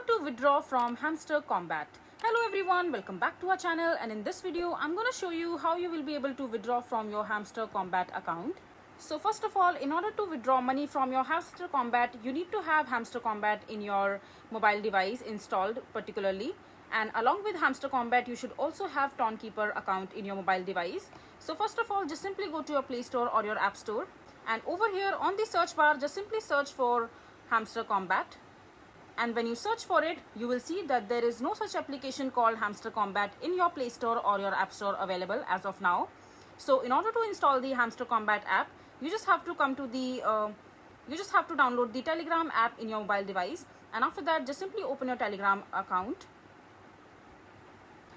How to withdraw from Hamster Combat. Hello everyone, welcome back to our channel, and in this video I'm going to show you how you will be able to withdraw from your Hamster Combat account. So first of all, in order to withdraw money from your Hamster Combat, you need to have Hamster Combat in your mobile device installed particularly. And along with Hamster Combat, you should also have Townkeeper account in your mobile device. So first of all, just simply go to your Play Store or your App Store, and over here on the search bar, just simply search for Hamster Combat. And when you search for it, you will see that there is no such application called Hamster Combat in your Play Store or your App Store available as of now. So in order to install the Hamster Combat app, you just have to come to the you just have to download the Telegram app in your mobile device, and after that just simply open your Telegram account.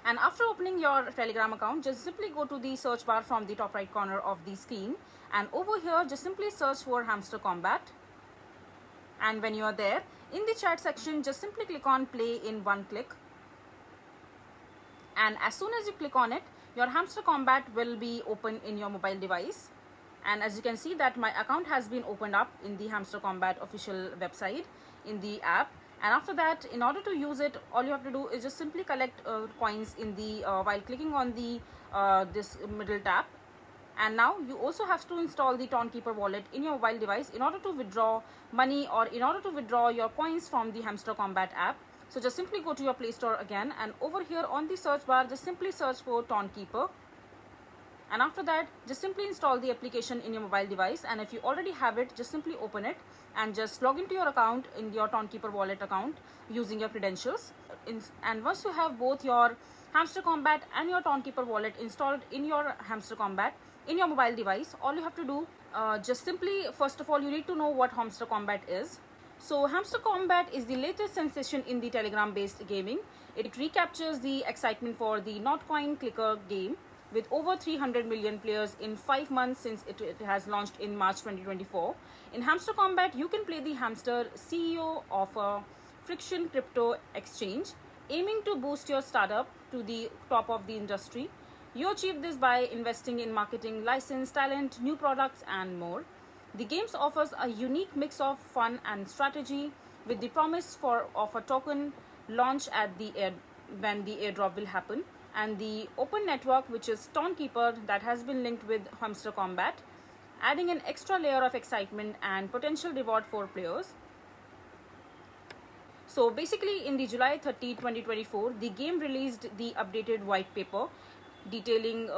And after opening your Telegram account, just simply go to the search bar from the top right corner of the screen, and over here just simply search for Hamster Combat. And when you are there, in the chat section, just simply click on play in one click. And as soon as you click on it, your Hamster Combat will be open in your mobile device. And as you can see that my account has been opened up in the Hamster Combat official website in the app. And after that, in order to use it, all you have to do is just simply collect coins in the while clicking on the this middle tab. And now you also have to install the Townkeeper wallet in your mobile device in order to withdraw money or in order to withdraw your coins from the Hamster Combat app. So just simply go to your Play Store again, and over here on the search bar, just simply search for Townkeeper. And after that, just simply install the application in your mobile device. And if you already have it, just simply open it and just log into your account in your Townkeeper wallet account using your credentials. And once you have both your Hamster Combat and your Townkeeper wallet installed in your Hamster Combat in your mobile device, all you have to do, just simply, first of all, you need to know what Hamster Combat is. So Hamster Combat is the latest sensation in the Telegram based gaming. It recaptures the excitement for the Notcoin clicker game with over 300 million players in 5 months since it has launched in March 2024. In Hamster Combat, you can play the hamster CEO of a Friction crypto exchange, aiming to boost your startup to the top of the industry. You achieve this by investing in marketing, license, talent, new products, and more. The game offers a unique mix of fun and strategy, with the promise of a token launch at when the airdrop will happen, and the open network, which is Townkeeper, that has been linked with Hamster Combat, adding an extra layer of excitement and potential reward for players. So basically, in the July 30, 2024, the game released the updated white paper detailing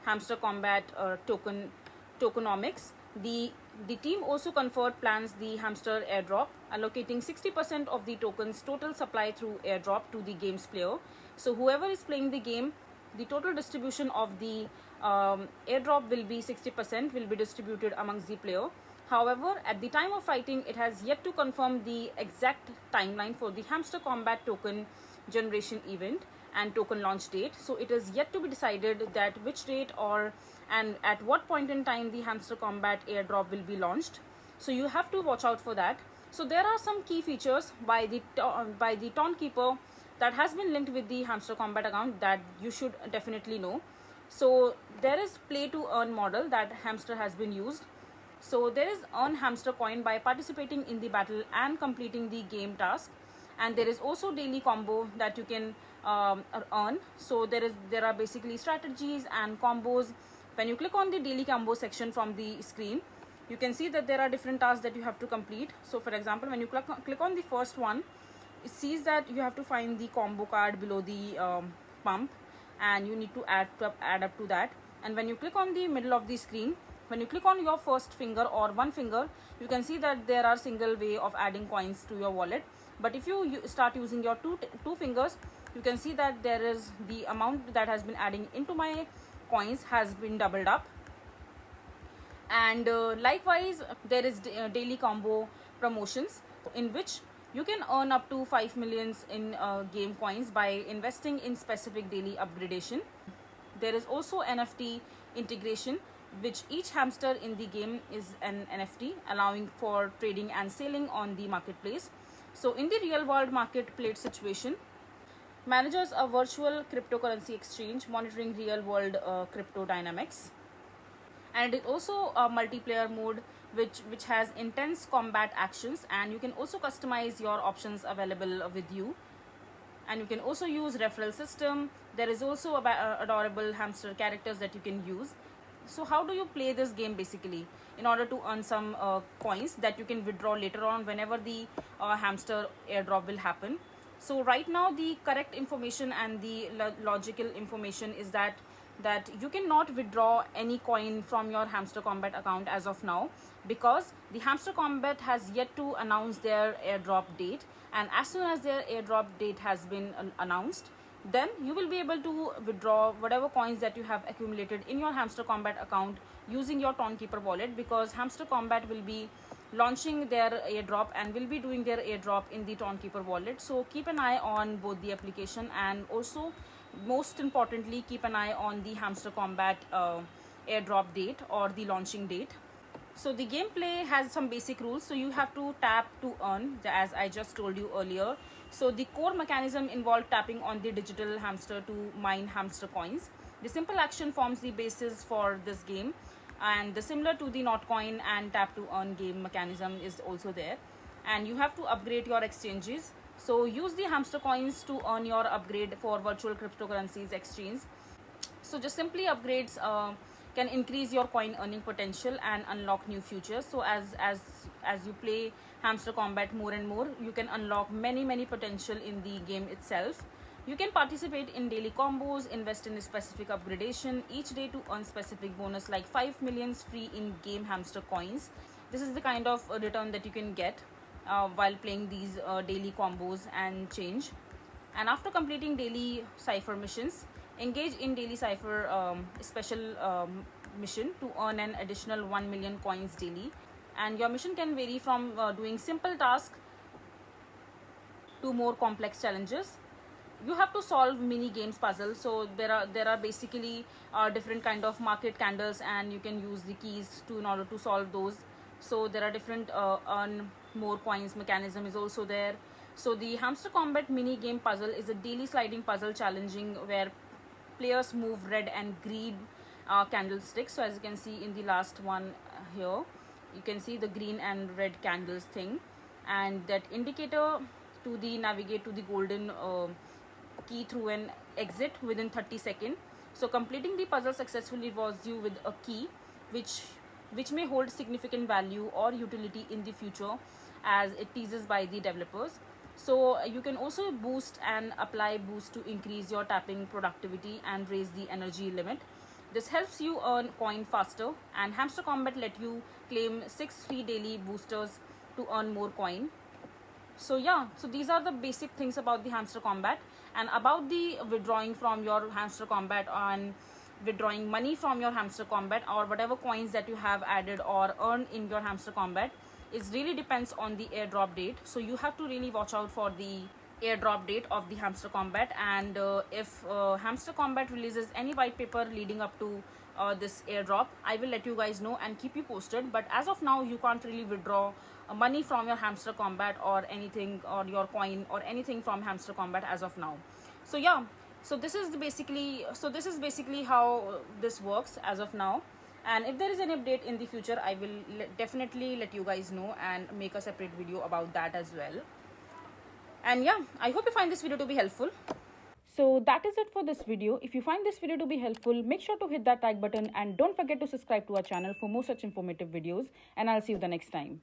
Hamster Combat tokenomics. The team also confirmed plans the hamster airdrop, allocating 60% of the tokens total supply through airdrop to the game's player. So whoever is playing the game, the total distribution of the airdrop will be 60%, will be distributed amongst the player. However, at the time of writing, it has yet to confirm the exact timeline for the Hamster Combat token generation event and token launch date. So it is yet to be decided that which date and at what point in time the Hamster Combat airdrop will be launched. So you have to watch out for that. So there are some key features by the Townkeeper that has been linked with the Hamster Combat account that you should definitely know. So there is play to earn model that hamster has been used. So there is earn hamster coin by participating in the battle and completing the game task. And there is also daily combo that you can earn. So there are basically strategies and combos. When you click on the daily combo section from the screen, you can see that there are different tasks that you have to complete. So for example, when you click on the first one, it sees that you have to find the combo card below the pump, and you need to add up to that. And when you click on the middle of the screen, when you click on your first finger or one finger, you can see that there are single way of adding coins to your wallet. But if you start using your two fingers, you can see that there is the amount that has been adding into my coins has been doubled up. And likewise, there is daily combo promotions in which you can earn up to 5 millions in game coins by investing in specific daily upgradation. There is also NFT integration, which each hamster in the game is an NFT, allowing for trading and selling on the marketplace. So in the real world marketplace situation, manages a virtual cryptocurrency exchange monitoring real world crypto dynamics. And it is also a multiplayer mode which has intense combat actions, and you can also customize your options available with you. And you can also use referral system. There is also adorable hamster characters that you can use. So how do you play this game? Basically, in order to earn some coins that you can withdraw later on whenever the hamster airdrop will happen. So right now the correct information and the logical information is that you cannot withdraw any coin from your Hamster Kombat account as of now, because the Hamster Kombat has yet to announce their airdrop date, and as soon as their airdrop date has been announced, then you will be able to withdraw whatever coins that you have accumulated in your Hamster Kombat account using your Townkeeper wallet, because Hamster Kombat will be launching their airdrop and will be doing their airdrop in the Townkeeper wallet. So keep an eye on both the application, and also most importantly keep an eye on the Hamster Kombat airdrop date or the launching date. So the gameplay has some basic rules. So you have to tap to earn, as I just told you earlier. So the core mechanism involves tapping on the digital hamster to mine hamster coins. The simple action forms the basis for this game, and the similar to the Notcoin and tap to earn game mechanism is also there. And you have to upgrade your exchanges. So use the hamster coins to earn your upgrade for virtual cryptocurrencies exchange. So just simply upgrades can increase your coin earning potential and unlock new features. So as you play Hamster Kombat more and more, you can unlock many potential in the game itself. You can participate in daily combos, invest in a specific upgradation each day to earn specific bonus like 5 millions free in-game hamster coins. This is the kind of return that you can get while playing these daily combos and change. And after completing daily cipher missions, engage in daily cipher special mission to earn an additional 1 million coins daily. And your mission can vary from doing simple tasks to more complex challenges. You have to solve mini games puzzle. So there are basically different kind of market candles, and you can use the keys in order to solve those. So there are different earn more coins mechanism is also there. So the Hamster Kombat mini game puzzle is a daily sliding puzzle challenging where players move red and green candlesticks. So as you can see in the last one here, you can see the green and red candles thing, and that indicator to the navigate to the golden key through an exit within 30 seconds. So completing the puzzle successfully rewards you with a key which may hold significant value or utility in the future, as it teases by the developers. So you can also boost and apply boost to increase your tapping productivity and raise the energy limit. This helps you earn coin faster, and Hamster Kombat let you claim 6 free daily boosters to earn more coin. So yeah, so these are the basic things about the Hamster Kombat. And about the withdrawing from your Hamster Kombat and withdrawing money from your Hamster Kombat or whatever coins that you have added or earned in your Hamster Kombat, it really depends on the airdrop date. So you have to really watch out for the airdrop date of the Hamster Kombat. And if Hamster Kombat releases any white paper leading up to this airdrop, I will let you guys know and keep you posted. But as of now, you can't really withdraw money from your Hamster Kombat or anything, or your coin or anything from Hamster Kombat as of now. So yeah, so this is basically how this works as of now. And if there is any update in the future, I will definitely let you guys know and make a separate video about that as well. And yeah, I hope you find this video to be helpful. So that is it for this video. If you find this video to be helpful, make sure to hit that like button and don't forget to subscribe to our channel for more such informative videos, and I'll see you the next time.